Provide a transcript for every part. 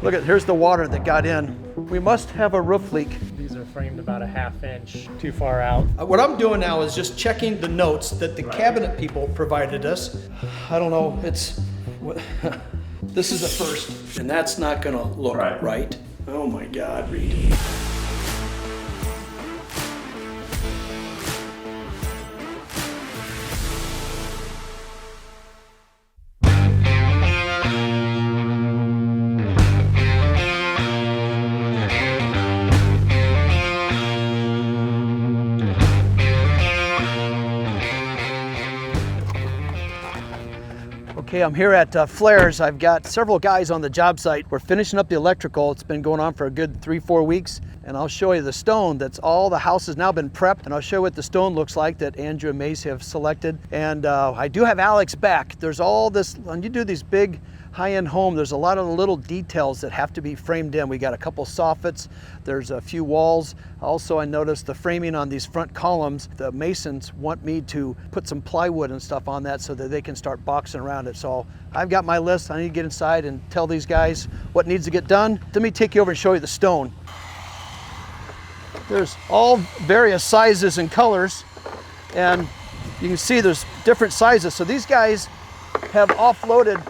Look at, here's the water that got in. We must have a roof leak. These are framed about a ½ inch too far out. What I'm doing now is just checking the notes that the cabinet people provided us. I don't know, it's, this is a first, and that's not gonna look right. Oh my God, Reed. Okay, I'm here at Flares. I've got several guys on the job site. We're finishing up the electrical. It's been going on for a good 3-4 weeks. And I'll show you the stone that's all the house has now been prepped. And I'll show you what the stone looks like that Andrew and Mace have selected. And I do have Alex back. There's all this, when you do these big high-end home, there's a lot of little details that have to be framed in. We got a couple soffits, there's a few walls. Also, I noticed the framing on these front columns. The masons want me to put some plywood and stuff on that so that they can start boxing around it. So I've got my list. I need to get inside and tell these guys what needs to get done. Let me take you over and show you the stone. There's all various sizes and colors, and you can see there's different sizes. So these guys have offloaded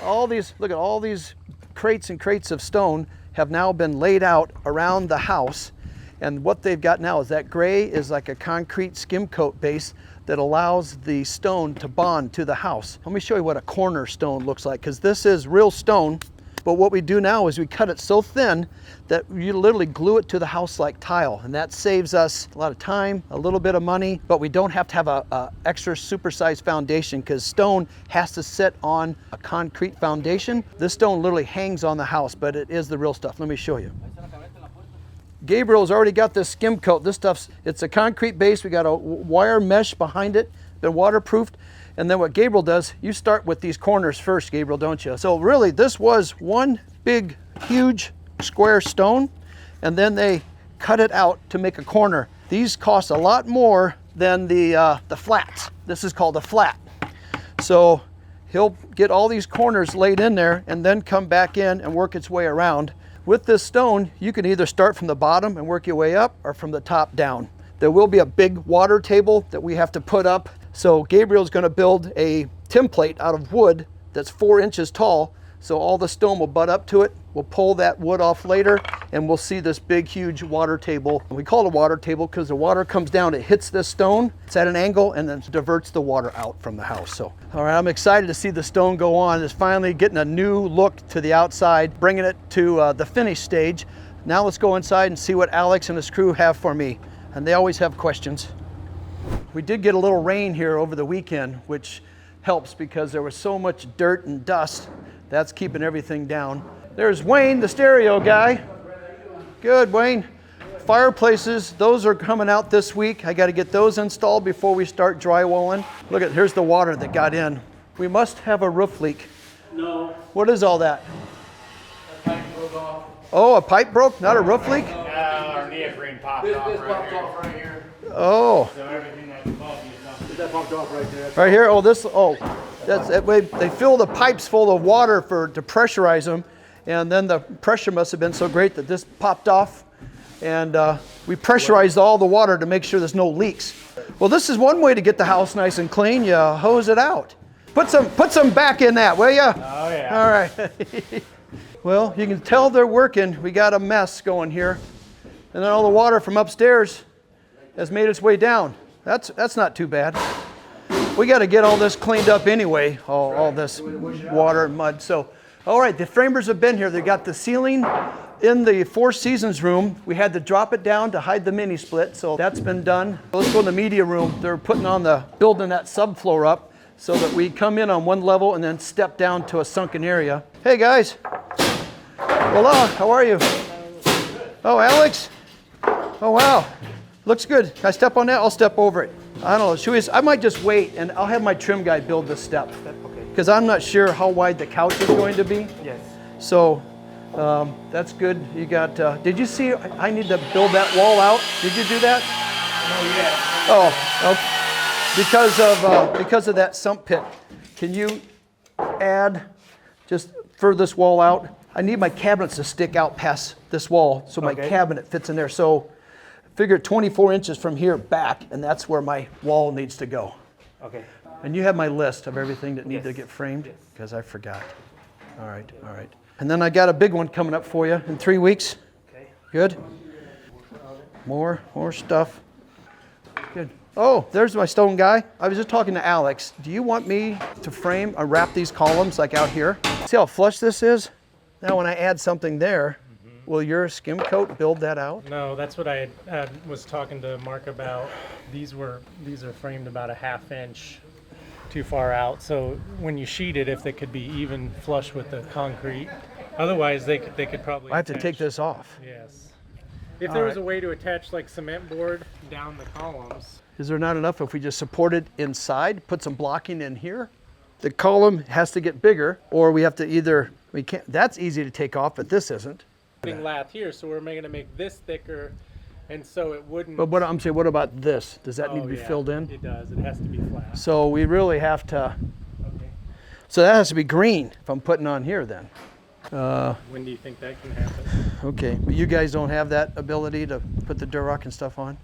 all these, look at all these crates and crates of stone have now been laid out around the house. And what they've got now is that gray is like a concrete skim coat base that allows the stone to bond to the house. Let me show you what a corner stone looks like, because this is real stone. But what we do now is we cut it so thin that you literally glue it to the house like tile. And that saves us a lot of time, a little bit of money, but we don't have to have a extra supersized foundation because stone has to sit on a concrete foundation. This stone literally hangs on the house, but it is the real stuff. Let me show you. Gabriel's already got this skim coat. This stuff's, it's a concrete base. We got a wire mesh behind it, been waterproofed. And then what Gabriel does, you start with these corners first, Gabriel, don't you? So really, this was one big, huge square stone, and then they cut it out to make a corner. These cost a lot more than the flats. This is called a flat. So he'll get all these corners laid in there and then come back in and work its way around. With this stone, you can either start from the bottom and work your way up or from the top down. There will be a big water table that we have to put up. So Gabriel's going to build a template out of wood that's 4 inches tall. So all the stone will butt up to it. We'll pull that wood off later and we'll see this big, huge water table. And we call it a water table because the water comes down, it hits this stone, it's at an angle, and then diverts the water out from the house. So, all right, I'm excited to see the stone go on. It's finally getting a new look to the outside, bringing it to the finish stage. Now let's go inside and see what Alex and his crew have for me. And they always have questions. We did get a little rain here over the weekend, which helps because there was so much dirt and dust. That's keeping everything down. There's Wayne, the stereo guy. Good, Wayne. Fireplaces, those are coming out this week. I got to get those installed before we start drywalling. Look at, here's the water that got in. We must have a roof leak. No. What is all that? A pipe broke off. Oh, a pipe broke, not a roof leak? Our neoprene popped off This right popped here. off right here. Oh. So everything that's above you is That popped off right there. Right here? Oh, this, oh. That's, they fill the pipes full of water to pressurize them. And then the pressure must have been so great that this popped off. And we pressurized all the water to make sure there's no leaks. Well, this is one way to get the house nice and clean. You hose it out. Put some back in that, will ya? Oh, yeah. All right. Well, you can tell they're working. We got a mess going here. And then all the water from upstairs has made its way down. That's not too bad. We got to get all this cleaned up anyway, all this water and mud. So, all right, the framers have been here. They got the ceiling in the Four Seasons room. We had to drop it down to hide the mini split, so that's been done. Let's go in the media room. They're building that subfloor up so that we come in on one level and then step down to a sunken area. Hey guys. Hola, how are you? Oh, Alex? Oh, wow. Looks good. Can I step on that? I'll step over it. I don't know. I might just wait and I'll have my trim guy build this step. Okay. Because I'm not sure how wide the couch is going to be. Yes. So that's good. You got, did you see I need to build that wall out? Did you do that? Oh, yeah. Oh, okay. Because of that sump pit, can you add just further this wall out? I need my cabinets to stick out past this wall so my cabinet fits in there. So figure 24 inches from here back, and that's where my wall needs to go. Okay. And you have my list of everything that need to get framed? Because I forgot. All right, all right. And then I got a big one coming up for you in 3 weeks. Okay. Good? More stuff. Good. Oh, there's my stone guy. I was just talking to Alex. Do you want me to frame or wrap these columns like out here? See how flush this is? Now when I add something there, will your skim coat build that out? No, that's what I was talking to Mark about. These are framed about a 1/2 inch too far out. So when you sheet it, if they could be even flush with the concrete, otherwise they could probably. I have to take this off. Yes. If there was a way to attach like cement board down the columns. Is there not enough if we just support it inside, put some blocking in here? The column has to get bigger, or we have to either, we can't, that's easy to take off, but this isn't. Lath here, so we're going to make this thicker, and so it wouldn't. But what I'm saying, what about this? Does that need to be filled in? It does. It has to be flat. So we really have to. Okay. So that has to be green if I'm putting on here then. When do you think that can happen? Okay, but you guys don't have that ability to put the Durock and stuff on?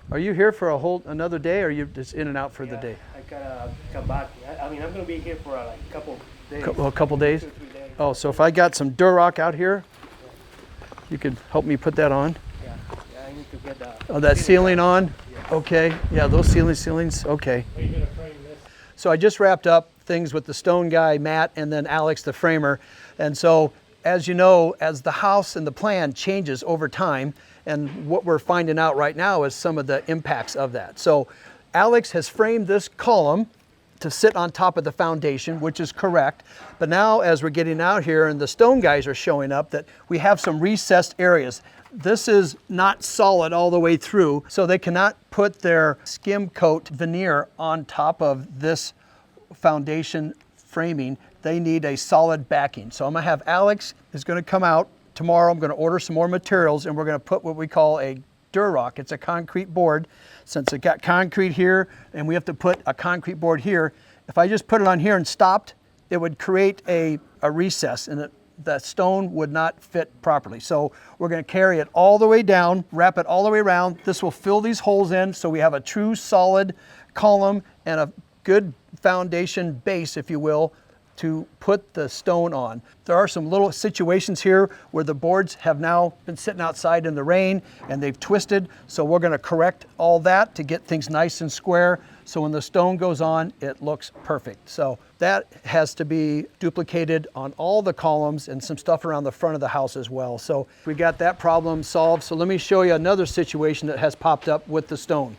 Are you here for another day, or are you just in and out for the day? I gotta come back. I mean, I'm gonna be here for like a couple days. A couple days? 2 or 3 days. Oh, so if I got some Durock out here, you could help me put that on? Yeah, I need to get that. Oh, that ceiling on? Okay, yeah, those ceilings, okay. Are you going to frame this? So I just wrapped up things with the stone guy, Matt, and then Alex, the framer. And so, as you know, as the house and the plan changes over time, and what we're finding out right now is some of the impacts of that. So Alex has framed this column to sit on top of the foundation, which is correct. But now as we're getting out here and the stone guys are showing up, that we have some recessed areas. This is not solid all the way through, so they cannot put their skim coat veneer on top of this foundation framing. They need a solid backing. So I'm gonna have Alex is gonna come out tomorrow. I'm gonna order some more materials, and we're gonna put what we call a Durock. It's a concrete board. Since it got concrete here and we have to put a concrete board here, if I just put it on here and stopped, it would create a recess, and the stone would not fit properly. So we're gonna carry it all the way down, wrap it all the way around. This will fill these holes in so we have a true solid column and a good foundation base, if you will, to put the stone on. There are some little situations here where the boards have now been sitting outside in the rain and they've twisted, so we're gonna correct all that to get things nice and square, so when the stone goes on, it looks perfect. So that has to be duplicated on all the columns and some stuff around the front of the house as well. So we got that problem solved. So let me show you another situation that has popped up with the stone.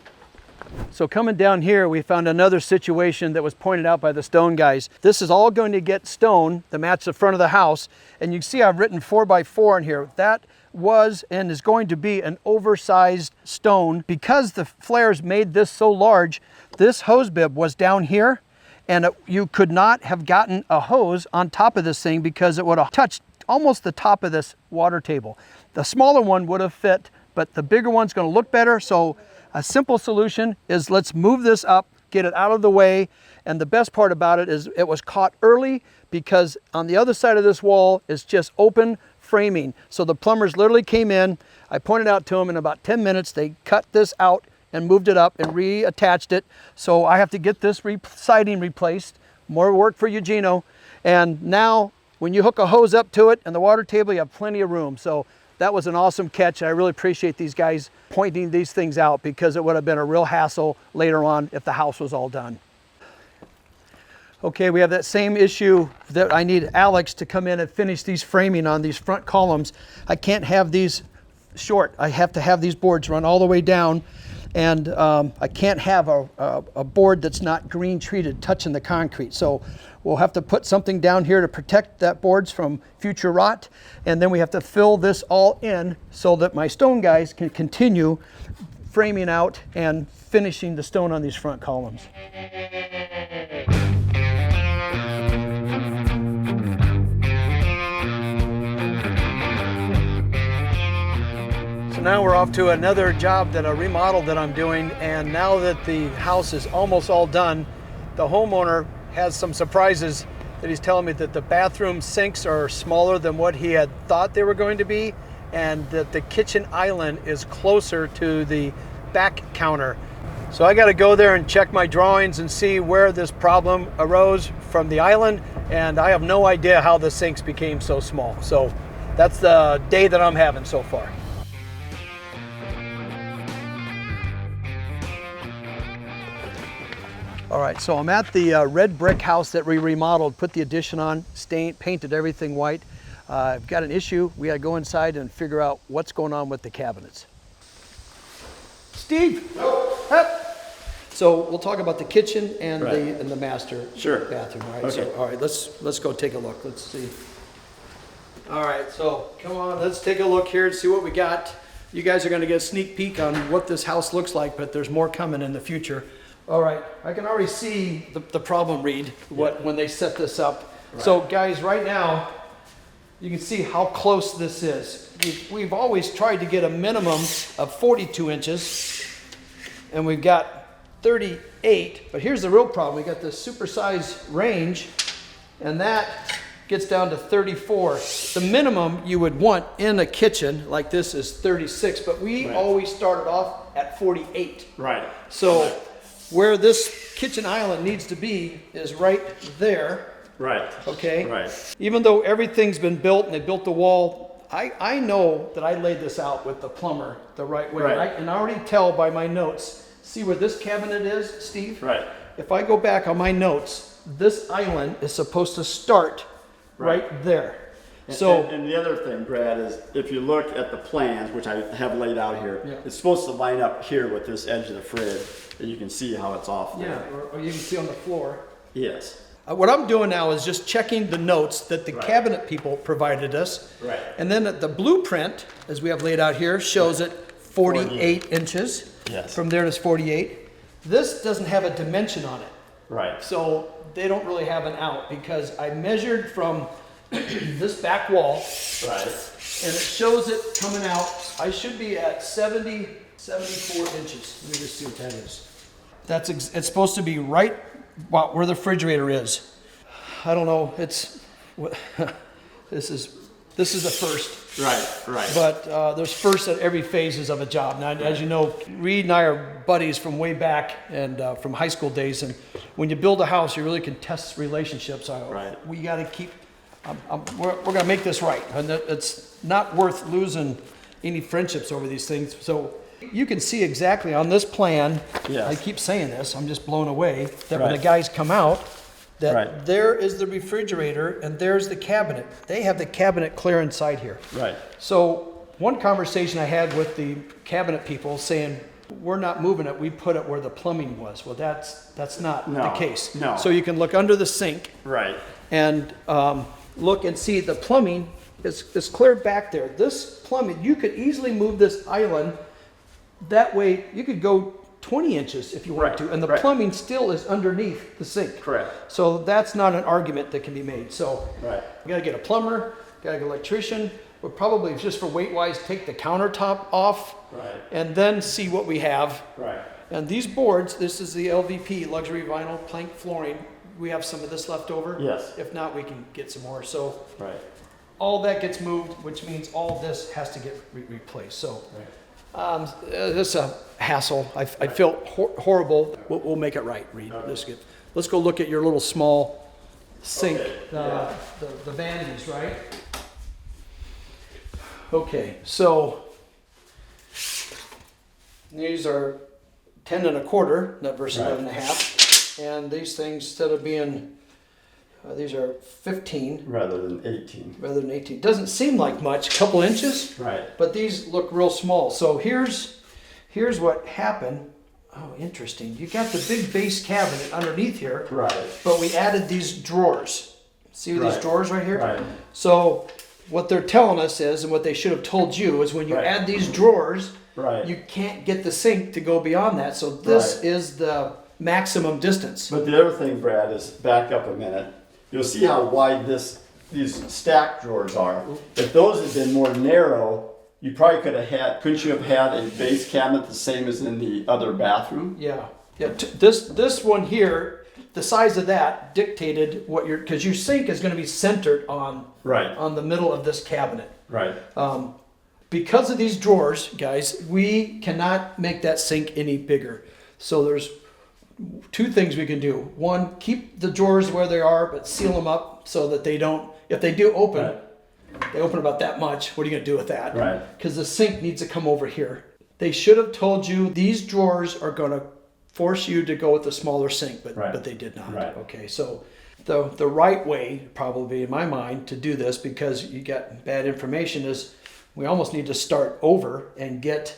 So coming down here, we found another situation that was pointed out by the stone guys. This is all going to get stone to match the front of the house. And you can see I've written 4x4 in here. That was and is going to be an oversized stone. Because the flares made this so large, this hose bib was down here, and you could not have gotten a hose on top of this thing because it would have touched almost the top of this water table. The smaller one would have fit, but the bigger one's going to look better. So a simple solution is let's move this up, get it out of the way. And the best part about it is it was caught early because on the other side of this wall is just open framing. So the plumbers literally came in. I pointed out to them in about 10 minutes. They cut this out and moved it up and reattached it. So I have to get this siding replaced. More work for Eugenio. And now when you hook a hose up to it and the water table, you have plenty of room. So that was an awesome catch. I really appreciate these guys pointing these things out because it would have been a real hassle later on if the house was all done. Okay, we have that same issue that I need Alex to come in and finish these framing on these front columns. I can't have these short. I have to have these boards run all the way down, and I can't have a board that's not green treated touching the concrete. So we'll have to put something down here to protect that boards from future rot, and then we have to fill this all in so that my stone guys can continue framing out and finishing the stone on these front columns. So now we're off to another job, a remodel that I'm doing, and now that the house is almost all done, the homeowner has some surprises that he's telling me that the bathroom sinks are smaller than what he had thought they were going to be, and that the kitchen island is closer to the back counter. So I got to go there and check my drawings and see where this problem arose from the island, and I have no idea how the sinks became so small. So that's the day that I'm having so far. All right, so I'm at the red brick house that we remodeled, put the addition on, painted everything white. I've got an issue. We got to go inside and figure out what's going on with the cabinets. Steve. Yep. So we'll talk about the kitchen and the master bathroom. All right. Okay. So, all right. Let's go take a look. Let's see. All right. So come on. Let's take a look here and see what we got. You guys are going to get a sneak peek on what this house looks like, but there's more coming in the future. All right. I can already see the problem read when they set this up. Right. So guys, right now, you can see how close this is. We've always tried to get a minimum of 42 inches, and we've got 38, but here's the real problem. We got this supersized range, and that gets down to 34. The minimum you would want in a kitchen like this is 36, but we always started off at 48. Right. So where this kitchen island needs to be is right there. Right. Okay? Right. Even though everything's been built and they built the wall, I know that I laid this out with the plumber the right way. Right. I can already tell by my notes. See where this cabinet is, Steve? Right. If I go back on my notes, this island is supposed to start right there. So, and the other thing, Brad, is if you look at the plans, which I have laid out here, it's supposed to line up here with this edge of the fridge, and you can see how it's off there. yeah, or you can see on the floor. Yes. What I'm doing now is just checking the notes that the cabinet people provided us. Right. And then the blueprint, as we have laid out here, shows it 48 inches. Yes. From there to 48. This doesn't have a dimension on it. Right. So they don't really have an out, because I measured from this back wall. Right. And it shows it coming out. I should be at 74 inches. Let me just see what that is. It's supposed to be right about where the refrigerator is. I don't know. This is a first. Right. But there's firsts at every phases of a job. Now, as you know, Reed and I are buddies from way back and from high school days. And when you build a house, you really can test relationships. We got to keep. We're going to make this right, and it's not worth losing any friendships over these things. So you can see exactly on this plan. Yes. I keep saying this. I'm just blown away that when the guys come out, that there is the refrigerator and there's the cabinet. They have the cabinet clear inside here. Right. So one conversation I had with the cabinet people saying, we're not moving it, we put it where the plumbing was. Well, that's not the case. No. So you can look under the sink. Right. And look and see the plumbing is clear back there. This plumbing, you could easily move this island. That way you could go 20 inches if you want to, and the plumbing still is underneath the sink. Correct. So that's not an argument that can be made. So you gotta get a plumber, gotta get an electrician. We'll probably, just for weight wise, take the countertop off and then see what we have. Right. And these boards, this is the LVP, luxury vinyl plank flooring. We have some of this left over. Yes. If not, we can get some more. So all that gets moved, which means all this has to get replaced. So it's a hassle. I feel horrible. We'll make it right, Reed. Let's go look at your little small sink, the vanities, right? Okay, so these are 10 1/4 versus 11 1/2, and these things, instead of being these are 15 rather than 18. Doesn't seem like much, a couple inches, but these look real small. So here's what happened. Oh, interesting. You got the big base cabinet underneath here, but we added these drawers. See these drawers right here? So what they're telling us is, and what they should have told you, is when you add these drawers, you can't get the sink to go beyond that. So this is the maximum distance. But the other thing, Brad, is back up a minute. You'll see how wide these stack drawers are. If those had been more narrow, you probably couldn't you have had a base cabinet the same as in the other bathroom? Yeah. This one here, the size of that dictated what because your sink is going to be centered on Right. on the middle of this cabinet. Right. Because of these drawers, guys, we cannot make that sink any bigger. So there's two things we can do. One, keep the drawers where they are, but seal them up so that they don't, if they do open, Right. they open about that much. What are you going to do with that? Right. Because the sink needs to come over here. They should have told you these drawers are going to force you to go with the smaller sink, but Right. but they did not. Right. Okay, so the right way, probably in my mind, to do this, because you got bad information, is we almost need to start over and get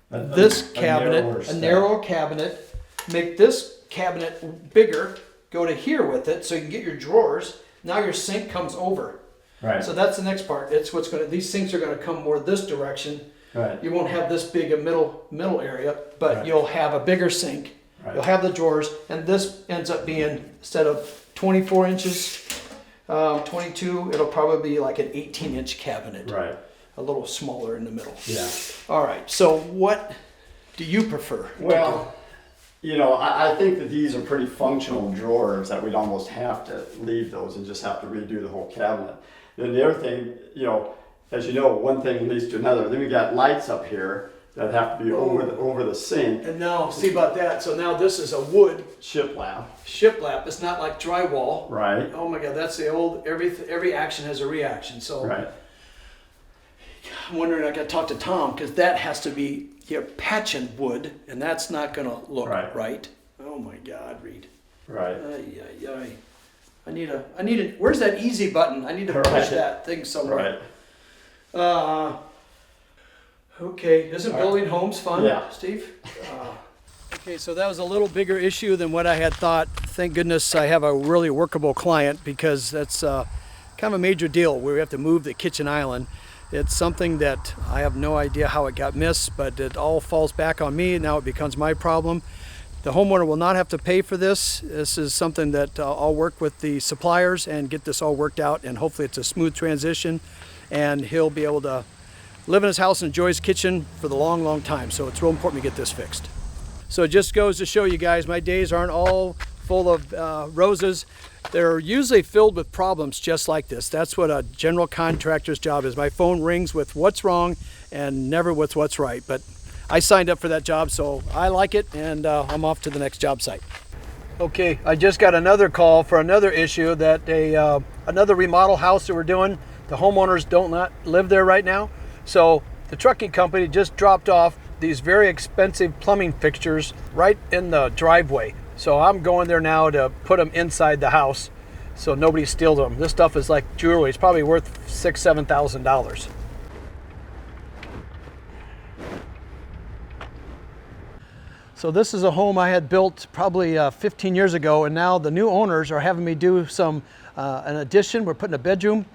this cabinet, a narrow cabinet, make this cabinet bigger, go to here with it so you can get your drawers. Now your sink comes over. Right. So that's the next part. It's what's going to, these sinks are going to come more this direction. Right. You won't have this big a middle area, but Right. you'll have a bigger sink. Right. You'll have the drawers, and this ends up being, instead of 24 inches, 22, it'll probably be like an 18-inch cabinet. Right. A little smaller in the middle. Yeah. All right, so what do you prefer? Well, you know, I think that these are pretty functional drawers that we'd almost have to leave those and just have to redo the whole cabinet. Then the other thing, you know, as you know, one thing leads to another. Then we got lights up here that have to be over the sink. And now, see about that. So now this is a wood Shiplap. shiplap. It's not like drywall. Right. Oh my God, that's the old, every action has a reaction. So Right. I'm wondering, I got to talk to Tom, because that has to be, you're patching wood, and that's not going to look right. Oh my God, Reed. Right. Ay, ay, ay. I need a, where's that easy button? I need to push Right. that thing somewhere. Right. Okay, isn't building homes fun, Yeah. Steve? Okay, so that was a little bigger issue than what I had thought. Thank goodness I have a really workable client, because that's kind of a major deal where we have to move the kitchen island. It's something that I have no idea how it got missed, but it all falls back on me. Now it becomes my problem. The homeowner will not have to pay for this. This is something that I'll work with the suppliers and get this all worked out, and hopefully it's a smooth transition, and he'll be able to live in his house and enjoy his kitchen for the long, long time. So it's real important to get this fixed. So it just goes to show you guys, my days aren't all full of roses. They're usually filled with problems just like this. That's what a general contractor's job is. My phone rings with what's wrong and never with what's right. But I signed up for that job, so I like it, and I'm off to the next job site. Okay, I just got another call for another issue that another remodel house that we're doing. The homeowners don't not live there right now. So the trucking company just dropped off these very expensive plumbing fixtures right in the driveway. So I'm going there now to put them inside the house so nobody steals them. This stuff is like jewelry. It's probably worth $6,000, $7,000. So this is a home I had built probably 15 years ago, and now the new owners are having me do some an addition. We're putting a bedroom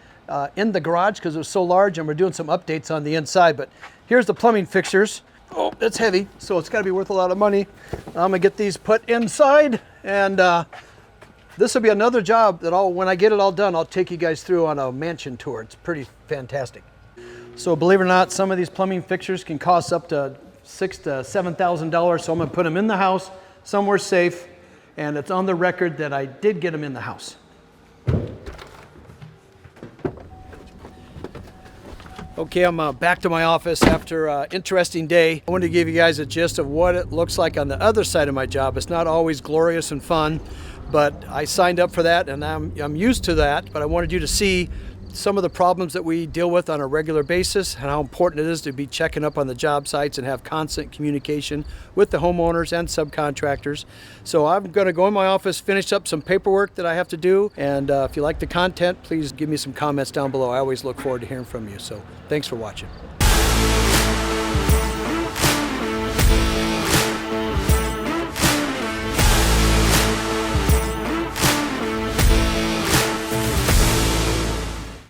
in the garage because it was so large, and we're doing some updates on the inside. But here's the plumbing fixtures. Oh, it's heavy, so it's got to be worth a lot of money. I'm gonna get these put inside, and this will be another job that when I get it all done, I'll take you guys through on a mansion tour. It's pretty fantastic. So believe it or not, some of these plumbing fixtures can cost up to $6,000 to $7,000. So I'm gonna put them in the house, somewhere safe, and it's on the record that I did get them in the house. Okay, I'm back to my office after an interesting day. I wanted to give you guys a gist of what it looks like on the other side of my job. It's not always glorious and fun, but I signed up for that, and I'm used to that. But I wanted you to see some of the problems that we deal with on a regular basis and how important it is to be checking up on the job sites and have constant communication with the homeowners and subcontractors. So I'm going to go in my office, finish up some paperwork that I have to do, and if you like the content, please give me some comments down below. I always look forward to hearing from you. So thanks for watching.